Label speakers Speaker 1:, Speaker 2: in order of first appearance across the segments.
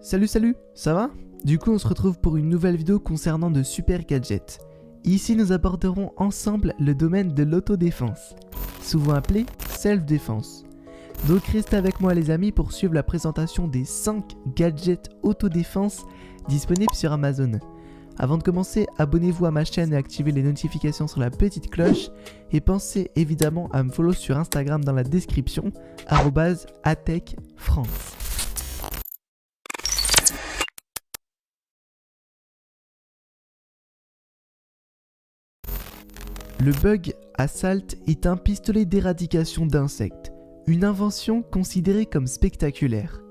Speaker 1: Salut, ça va? Du coup on se retrouve pour une nouvelle vidéo concernant de super gadgets. Ici nous aborderons ensemble le domaine de l'autodéfense, souvent appelé self-défense. Donc restez avec moi les amis pour suivre la présentation des 5 gadgets autodéfense disponibles sur Amazon. Avant de commencer, abonnez-vous à ma chaîne et activez les notifications sur la petite cloche. Et pensez évidemment à me follow sur Instagram dans la description, @atechfrance. Le Bug Assault est un pistolet d'éradication d'insectes, une invention considérée comme spectaculaire.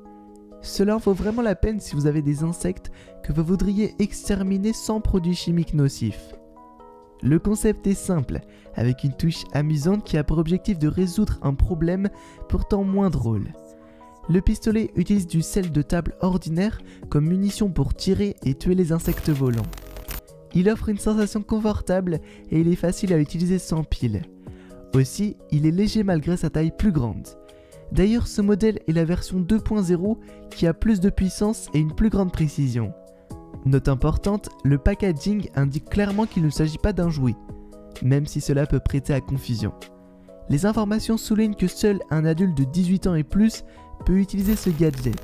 Speaker 1: Cela en vaut vraiment la peine si vous avez des insectes que vous voudriez exterminer sans produits chimiques nocifs. Le concept est simple, avec une touche amusante qui a pour objectif de résoudre un problème pourtant moins drôle. Le pistolet utilise du sel de table ordinaire comme munition pour tirer et tuer les insectes volants. Il offre une sensation confortable et il est facile à utiliser sans pile. Aussi, il est léger malgré sa taille plus grande. D'ailleurs, ce modèle est la version 2.0 qui a plus de puissance et une plus grande précision. Note importante, le packaging indique clairement qu'il ne s'agit pas d'un jouet, même si cela peut prêter à confusion. Les informations soulignent que seul un adulte de 18 ans et plus peut utiliser ce gadget.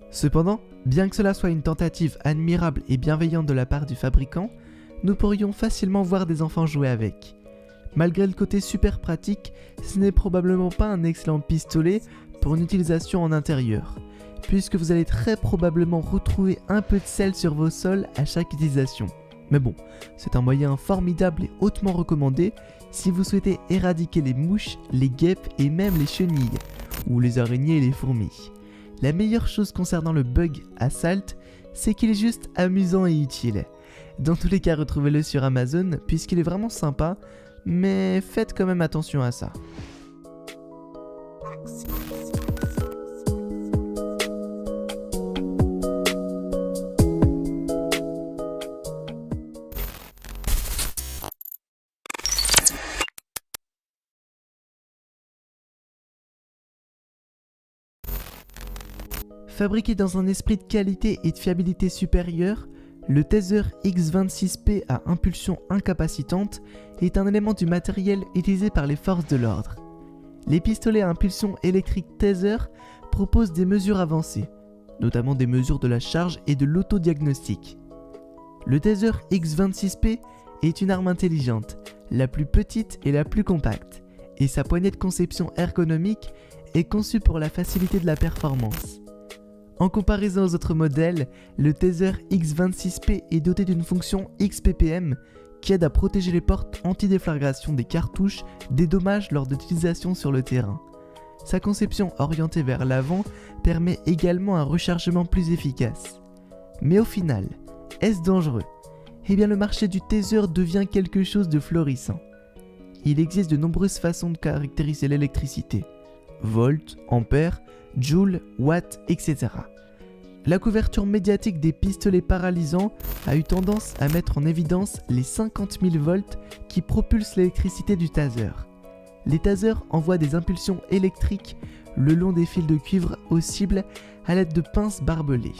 Speaker 1: Cependant, bien que cela soit une tentative admirable et bienveillante de la part du fabricant, nous pourrions facilement voir des enfants jouer avec. Malgré le côté super pratique, ce n'est probablement pas un excellent pistolet pour une utilisation en intérieur, puisque vous allez très probablement retrouver un peu de sel sur vos sols à chaque utilisation. Mais bon, c'est un moyen formidable et hautement recommandé si vous souhaitez éradiquer les mouches, les guêpes et même les chenilles, ou les araignées et les fourmis. La meilleure chose concernant le Bug Assault, c'est qu'il est juste amusant et utile. Dans tous les cas, retrouvez-le sur Amazon puisqu'il est vraiment sympa, mais faites quand même attention à ça. Fabriqué dans un esprit de qualité et de fiabilité supérieure, le Taser X26P à impulsion incapacitante est un élément du matériel utilisé par les forces de l'ordre. Les pistolets à impulsion électrique Taser proposent des mesures avancées, notamment des mesures de la charge et de l'autodiagnostic. Le Taser X26P est une arme intelligente, la plus petite et la plus compacte, et sa poignée de conception ergonomique est conçue pour la facilité de la performance. En comparaison aux autres modèles, le Taser X26P est doté d'une fonction XPPM qui aide à protéger les portes anti-déflagration des cartouches des dommages lors d'utilisation sur le terrain. Sa conception orientée vers l'avant permet également un rechargement plus efficace. Mais au final, est-ce dangereux? Eh bien le marché du Taser devient quelque chose de florissant. Il existe de nombreuses façons de caractériser l'électricité. Volts, ampères, joules, watts, etc. La couverture médiatique des pistolets paralysants a eu tendance à mettre en évidence les 50 000 volts qui propulsent l'électricité du taser. Les tasers envoient des impulsions électriques le long des fils de cuivre aux cibles à l'aide de pinces barbelées.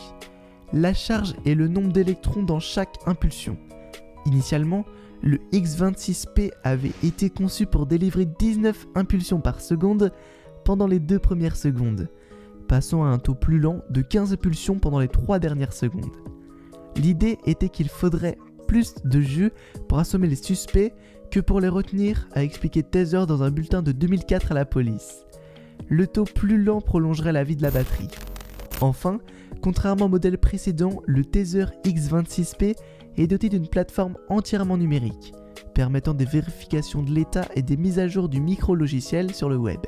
Speaker 1: La charge est le nombre d'électrons dans chaque impulsion. Initialement, le X26P avait été conçu pour délivrer 19 impulsions par seconde pendant les 2 premières secondes, passant à un taux plus lent de 15 pulsions pendant les 3 dernières secondes. L'idée était qu'il faudrait plus de jus pour assommer les suspects que pour les retenir, a expliqué Taser dans un bulletin de 2004 à la police. Le taux plus lent prolongerait la vie de la batterie. Enfin, contrairement au modèle précédent, le Taser X26P est doté d'une plateforme entièrement numérique, permettant des vérifications de l'état et des mises à jour du micro-logiciel sur le web.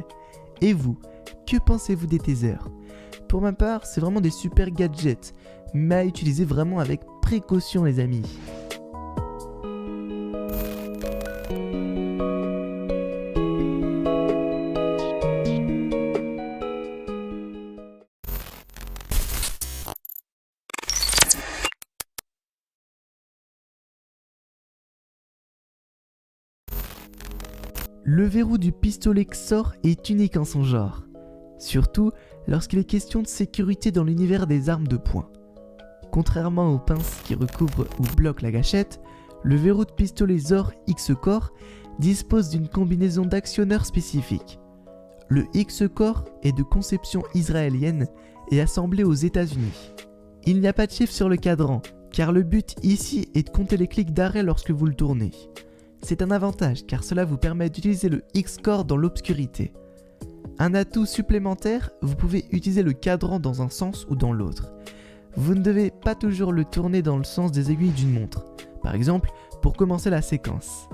Speaker 1: Et vous, que pensez-vous des tasers? Pour ma part, c'est vraiment des super gadgets, mais à utiliser vraiment avec précaution les amis. Le verrou du pistolet XOR est unique en son genre, surtout lorsqu'il est question de sécurité dans l'univers des armes de poing. Contrairement aux pinces qui recouvrent ou bloquent la gâchette, le verrou de pistolet Zor X-Core dispose d'une combinaison d'actionneurs spécifiques. Le X-Core est de conception israélienne et assemblé aux États-Unis. Il n'y a pas de chiffre sur le cadran, car le but ici est de compter les clics d'arrêt lorsque vous le tournez. C'est un avantage car cela vous permet d'utiliser le X-Core dans l'obscurité. Un atout supplémentaire, vous pouvez utiliser le cadran dans un sens ou dans l'autre. Vous ne devez pas toujours le tourner dans le sens des aiguilles d'une montre, par exemple pour commencer la séquence.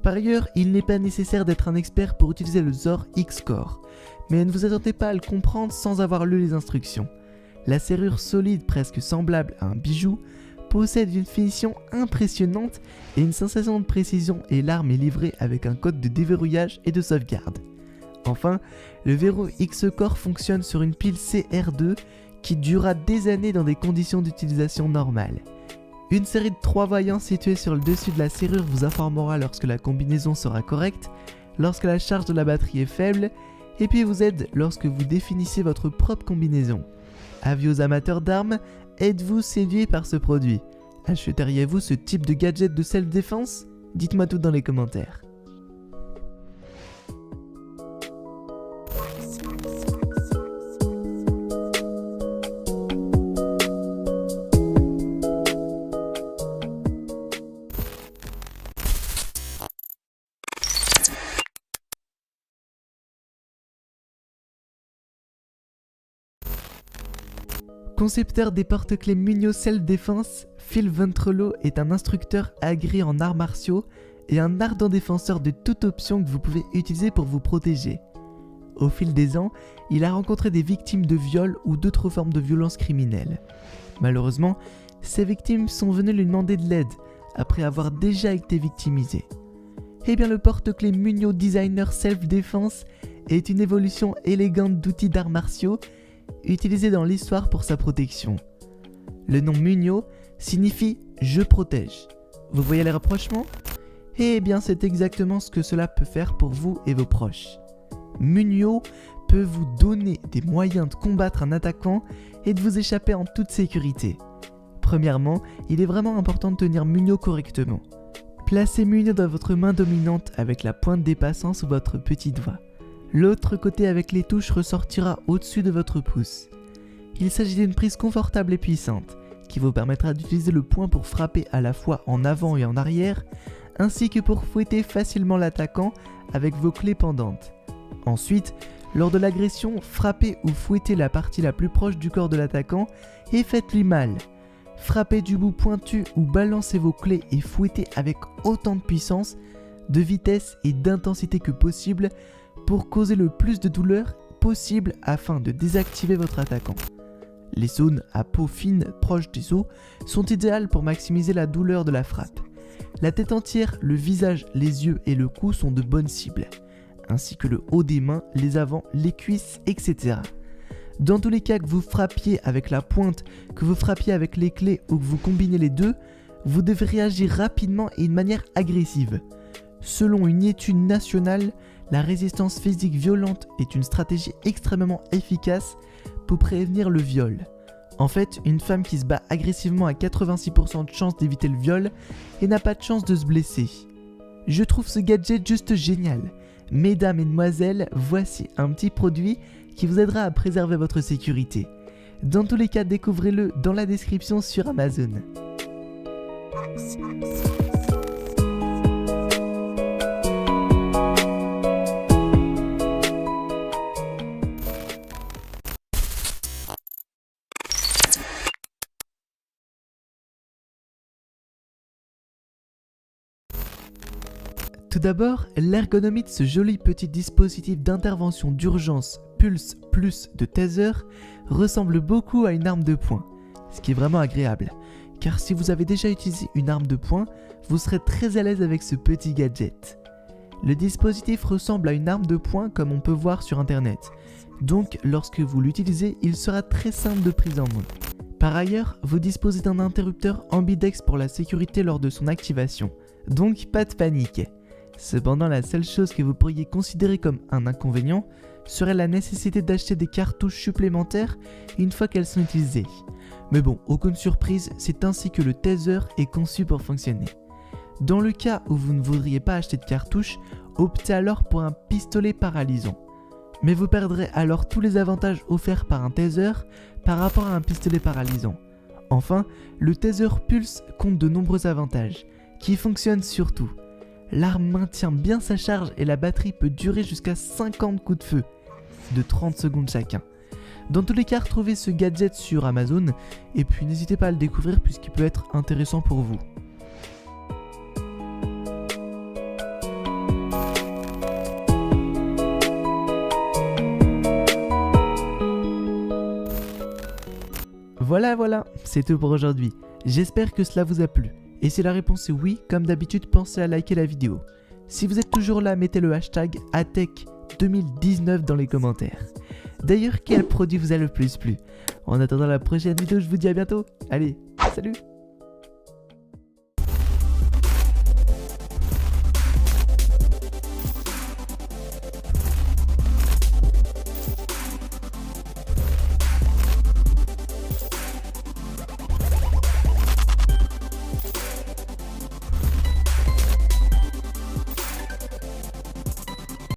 Speaker 1: Par ailleurs, il n'est pas nécessaire d'être un expert pour utiliser le Zor X-Core, mais ne vous attendez pas à le comprendre sans avoir lu les instructions. La serrure solide presque semblable à un bijou possède une finition impressionnante et une sensation de précision et l'arme est livrée avec un code de déverrouillage et de sauvegarde. Enfin, le verrou X-Core fonctionne sur une pile CR2 qui durera des années dans des conditions d'utilisation normales. Une série de 3 voyants situés sur le dessus de la serrure vous informera lorsque la combinaison sera correcte, lorsque la charge de la batterie est faible, et puis vous aide lorsque vous définissez votre propre combinaison. Avis aux amateurs d'armes, êtes-vous séduit par ce produit? Achèteriez-vous ce type de gadget de self-défense? Dites-moi tout dans les commentaires. Concepteur des porte-clés Munio Self-Defense, Phil Ventrolo est un instructeur agréé en arts martiaux et un ardent défenseur de toute option que vous pouvez utiliser pour vous protéger. Au fil des ans, il a rencontré des victimes de viol ou d'autres formes de violence criminelle. Malheureusement, ces victimes sont venues lui demander de l'aide après avoir déjà été victimisées. Eh bien, le porte-clés Munio Designer Self-Defense est une évolution élégante d'outils d'arts martiaux utilisé dans l'histoire pour sa protection. Le nom Munio signifie « je protège ». Vous voyez les rapprochements? Eh bien c'est exactement ce que cela peut faire pour vous et vos proches. Munio peut vous donner des moyens de combattre un attaquant et de vous échapper en toute sécurité. Premièrement, il est vraiment important de tenir Munio correctement. Placez Munio dans votre main dominante avec la pointe dépassant sous votre petit doigt. L'autre côté avec les touches ressortira au-dessus de votre pouce. Il s'agit d'une prise confortable et puissante, qui vous permettra d'utiliser le poing pour frapper à la fois en avant et en arrière, ainsi que pour fouetter facilement l'attaquant avec vos clés pendantes. Ensuite, lors de l'agression, frappez ou fouettez la partie la plus proche du corps de l'attaquant et faites-lui mal. Frappez du bout pointu ou balancez vos clés et fouettez avec autant de puissance, de vitesse et d'intensité que possible pour causer le plus de douleur possible afin de désactiver votre attaquant. Les zones à peau fine proches des os sont idéales pour maximiser la douleur de la frappe. La tête entière, le visage, les yeux et le cou sont de bonnes cibles, ainsi que le haut des mains, les avants, les cuisses, etc. Dans tous les cas que vous frappiez avec la pointe, que vous frappiez avec les clés ou que vous combinez les deux, vous devez réagir rapidement et de manière agressive. Selon une étude nationale, la résistance physique violente est une stratégie extrêmement efficace pour prévenir le viol. En fait, une femme qui se bat agressivement a 86% de chance d'éviter le viol et n'a pas de chance de se blesser. Je trouve ce gadget juste génial. Mesdames, mesdemoiselles, voici un petit produit qui vous aidera à préserver votre sécurité. Dans tous les cas, découvrez-le dans la description sur Amazon. Tout d'abord, l'ergonomie de ce joli petit dispositif d'intervention d'urgence Pulse Plus de Taser ressemble beaucoup à une arme de poing, ce qui est vraiment agréable, car si vous avez déjà utilisé une arme de poing, vous serez très à l'aise avec ce petit gadget. Le dispositif ressemble à une arme de poing comme on peut voir sur internet, donc lorsque vous l'utilisez, il sera très simple de prise en main. Par ailleurs, vous disposez d'un interrupteur ambidex pour la sécurité lors de son activation, donc pas de panique. Cependant, la seule chose que vous pourriez considérer comme un inconvénient serait la nécessité d'acheter des cartouches supplémentaires une fois qu'elles sont utilisées. Mais bon, aucune surprise, c'est ainsi que le taser est conçu pour fonctionner. Dans le cas où vous ne voudriez pas acheter de cartouche, optez alors pour un pistolet paralysant. Mais vous perdrez alors tous les avantages offerts par un taser par rapport à un pistolet paralysant. Enfin, le taser pulse compte de nombreux avantages, qui fonctionnent surtout. L'arme maintient bien sa charge et la batterie peut durer jusqu'à 50 coups de feu, de 30 secondes chacun. Dans tous les cas, retrouvez ce gadget sur Amazon, et puis n'hésitez pas à le découvrir puisqu'il peut être intéressant pour vous. Voilà, c'est tout pour aujourd'hui. J'espère que cela vous a plu. Et si la réponse est oui, comme d'habitude, pensez à liker la vidéo. Si vous êtes toujours là, mettez le hashtag ATECH2019 dans les commentaires. D'ailleurs, quel produit vous a le plus plu? En attendant la prochaine vidéo, je vous dis à bientôt. Allez, salut!